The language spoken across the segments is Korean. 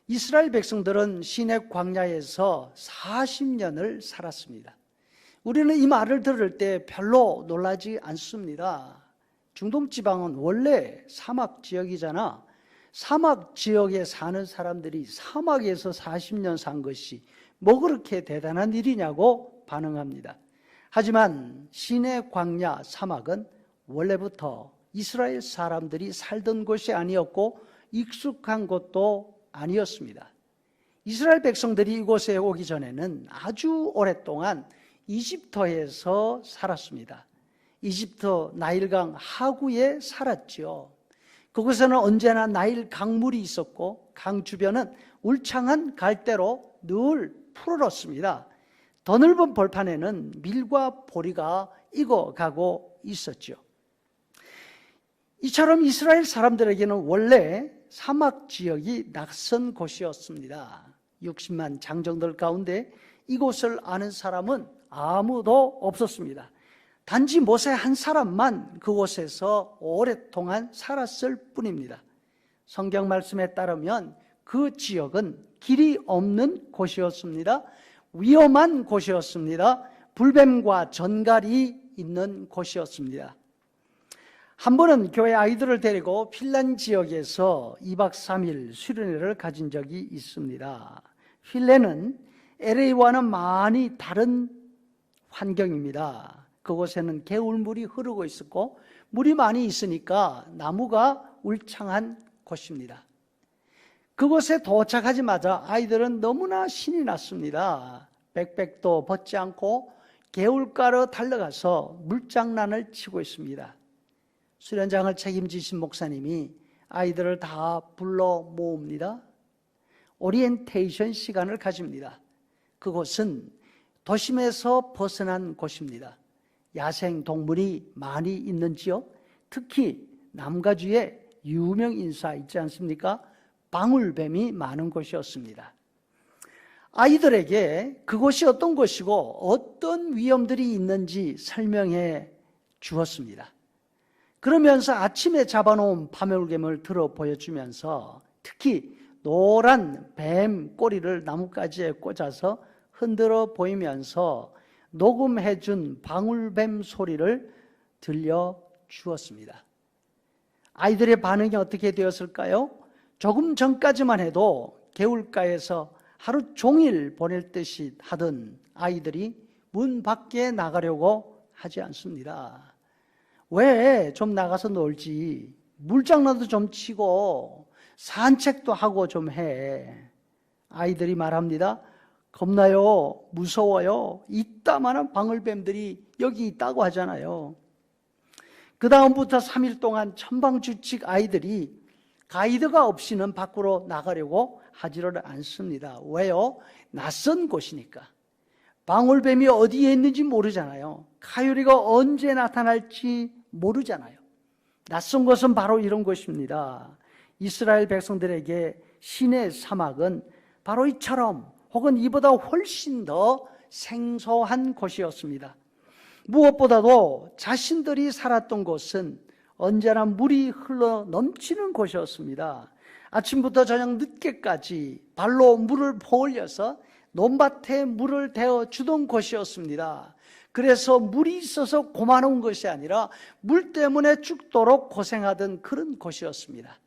이스라엘 백성들은 시내 광야에서 40년을 살았습니다. 우리는 이 말을 들을 때 별로 놀라지 않습니다. 중동 지방은 원래 사막 지역이잖아. 사막 지역에 사는 사람들이 사막에서 40년 산 것이 뭐 그렇게 대단한 일이냐고 반응합니다. 하지만 시내 광야 사막은 원래부터 이스라엘 사람들이 살던 곳이 아니었고 익숙한 곳도 아니었습니다. 이스라엘 백성들이 이곳에 오기 전에는 아주 오랫동안 이집트에서 살았습니다. 이집트 나일강 하구에 살았지요. 그곳에는 언제나 나일 강물이 있었고 강 주변은 울창한 갈대로 늘 푸르렀습니다. 더 넓은 벌판에는 밀과 보리가 익어가고 있었죠. 이처럼 이스라엘 사람들에게는 원래 사막 지역이 낯선 곳이었습니다. 60만 장정들 가운데 이곳을 아는 사람은 아무도 없었습니다. 단지 모세 한 사람만 그곳에서 오랫동안 살았을 뿐입니다. 성경 말씀에 따르면 그 지역은 길이 없는 곳이었습니다. 위험한 곳이었습니다. 불뱀과 전갈이 있는 곳이었습니다. 한 번은 교회 아이들을 데리고 핀란 지역에서 2박 3일 수련회를 가진 적이 있습니다. 핀란은 LA와는 많이 다른 환경입니다. 그곳에는 개울물이 흐르고 있었고 물이 많이 있으니까 나무가 울창한 곳입니다. 그곳에 도착하자마자 아이들은 너무나 신이 났습니다. 백팩도 벗지 않고 개울가로 달려가서 물장난을 치고 있습니다. 수련장을 책임지신 목사님이 아이들을 다 불러 모읍니다. 오리엔테이션 시간을 가집니다. 그곳은 도심에서 벗어난 곳입니다. 야생 동물이 많이 있는 지역, 특히 남가주에 유명 인사 있지 않습니까? 방울뱀이 많은 곳이었습니다. 아이들에게 그곳이 어떤 곳이고 어떤 위험들이 있는지 설명해 주었습니다. 그러면서 아침에 잡아놓은 파멸뱀을 들어 보여주면서 특히 노란 뱀 꼬리를 나뭇가지에 꽂아서 흔들어 보이면서 녹음해준 방울뱀 소리를 들려주었습니다. 아이들의 반응이 어떻게 되었을까요? 조금 전까지만 해도 개울가에서 하루 종일 보낼 듯이 하던 아이들이 문 밖에 나가려고 하지 않습니다. 왜 좀 나가서 놀지? 물장난도 좀 치고 산책도 하고 좀 해. 아이들이 말합니다. 겁나요? 무서워요? 이따만한 방울뱀들이 여기 있다고 하잖아요. 그 다음부터 3일 동안 천방지축 아이들이 가이드가 없이는 밖으로 나가려고 하지를 않습니다. 왜요? 낯선 곳이니까. 방울뱀이 어디에 있는지 모르잖아요. 가요리가 언제 나타날지 모르잖아요. 낯선 곳은 바로 이런 곳입니다. 이스라엘 백성들에게 시내 사막은 바로 이처럼 혹은 이보다 훨씬 더 생소한 곳이었습니다. 무엇보다도 자신들이 살았던 곳은 언제나 물이 흘러 넘치는 곳이었습니다. 아침부터 저녁 늦게까지 발로 물을 퍼올려서 논밭에 물을 대어 주던 곳이었습니다. 그래서 물이 있어서 고마운 것이 아니라 물 때문에 죽도록 고생하던 그런 곳이었습니다.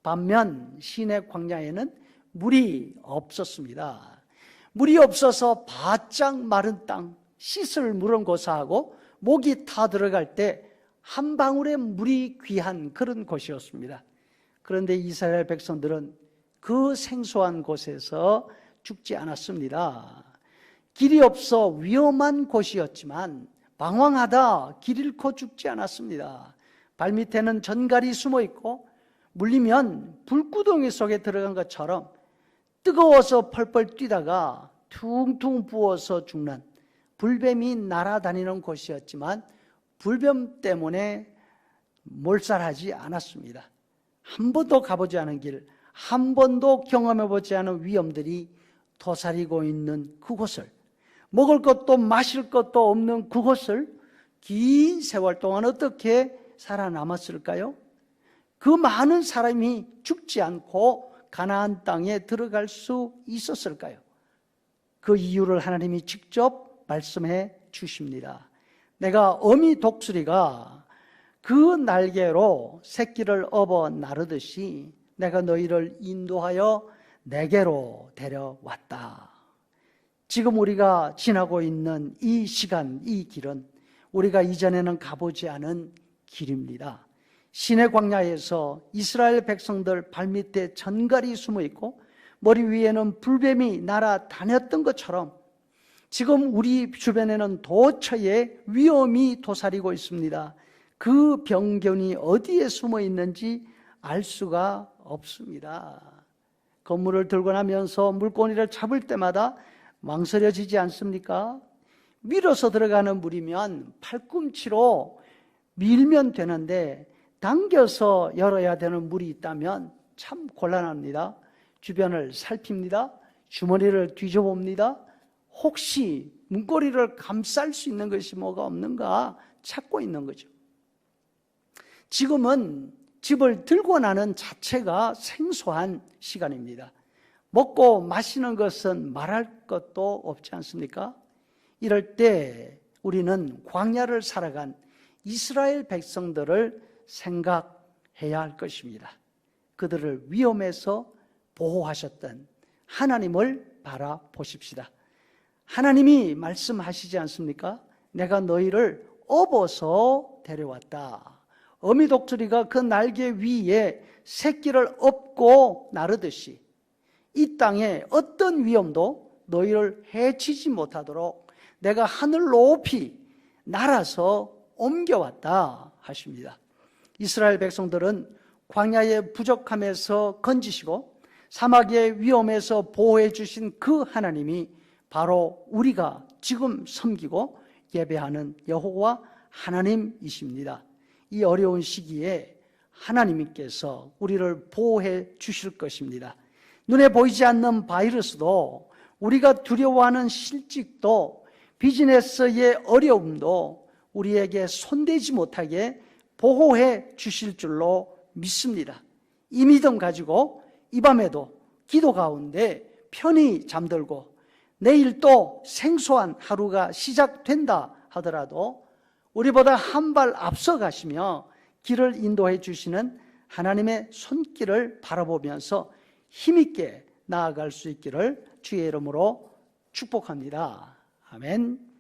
반면 시내 광야에는 물이 없었습니다. 물이 없어서 바짝 마른 땅, 씻을 물은 고사하고 목이 타 들어갈 때 한 방울의 물이 귀한 그런 곳이었습니다. 그런데 이스라엘 백성들은 그 생소한 곳에서 죽지 않았습니다. 길이 없어 위험한 곳이었지만 방황하다 길 잃고 죽지 않았습니다. 발밑에는 전갈이 숨어 있고 물리면 불구덩이 속에 들어간 것처럼 뜨거워서 펄펄 뛰다가 퉁퉁 부어서 죽는 불뱀이 날아다니는 곳이었지만 불뱀 때문에 몰살하지 않았습니다. 한 번도 가보지 않은 길, 한 번도 경험해보지 않은 위험들이 도사리고 있는 그곳을, 먹을 것도 마실 것도 없는 그곳을 긴 세월 동안 어떻게 살아남았을까요? 그 많은 사람이 죽지 않고 가나안 땅에 들어갈 수 있었을까요? 그 이유를 하나님이 직접 말씀해 주십니다. 내가 어미 독수리가 그 날개로 새끼를 업어 나르듯이 내가 너희를 인도하여 내게로 데려왔다. 지금 우리가 지나고 있는 이 시간, 이 길은 우리가 이전에는 가보지 않은 길입니다. 시내 광야에서 이스라엘 백성들 발밑에 전갈이 숨어 있고 머리 위에는 불뱀이 날아다녔던 것처럼 지금 우리 주변에는 도처에 위험이 도사리고 있습니다. 그 병균이 어디에 숨어 있는지 알 수가 없습니다. 건물을 들고 나면서 물고기를 잡을 때마다 망설여지지 않습니까? 밀어서 들어가는 물이면 팔꿈치로 밀면 되는데 당겨서 열어야 되는 물이 있다면 참 곤란합니다. 주변을 살핍니다. 주머니를 뒤져봅니다. 혹시 문고리를 감쌀 수 있는 것이 뭐가 없는가 찾고 있는 거죠. 지금은 집을 들고 나는 자체가 생소한 시간입니다. 먹고 마시는 것은 말할 것도 없지 않습니까? 이럴 때 우리는 광야를 살아간 이스라엘 백성들을 생각해야 할 것입니다. 그들을 위험에서 보호하셨던 하나님을 바라보십시다. 하나님이 말씀하시지 않습니까? 내가 너희를 업어서 데려왔다. 어미 독수리가 그 날개 위에 새끼를 업고 나르듯이 이 땅에 어떤 위험도 너희를 해치지 못하도록 내가 하늘 높이 날아서 옮겨왔다 하십니다. 이스라엘 백성들은 광야의 부족함에서 건지시고 사막의 위험에서 보호해 주신 그 하나님이 바로 우리가 지금 섬기고 예배하는 여호와 하나님이십니다. 이 어려운 시기에 하나님께서 우리를 보호해 주실 것입니다. 눈에 보이지 않는 바이러스도 우리가 두려워하는 실직도 비즈니스의 어려움도 우리에게 손대지 못하게 보호해 주실 줄로 믿습니다. 이 믿음 가지고 이 밤에도 기도 가운데 편히 잠들고 내일 또 생소한 하루가 시작된다 하더라도 우리보다 한 발 앞서 가시며 길을 인도해 주시는 하나님의 손길을 바라보면서 힘있게 나아갈 수 있기를 주의 이름으로 축복합니다. 아멘.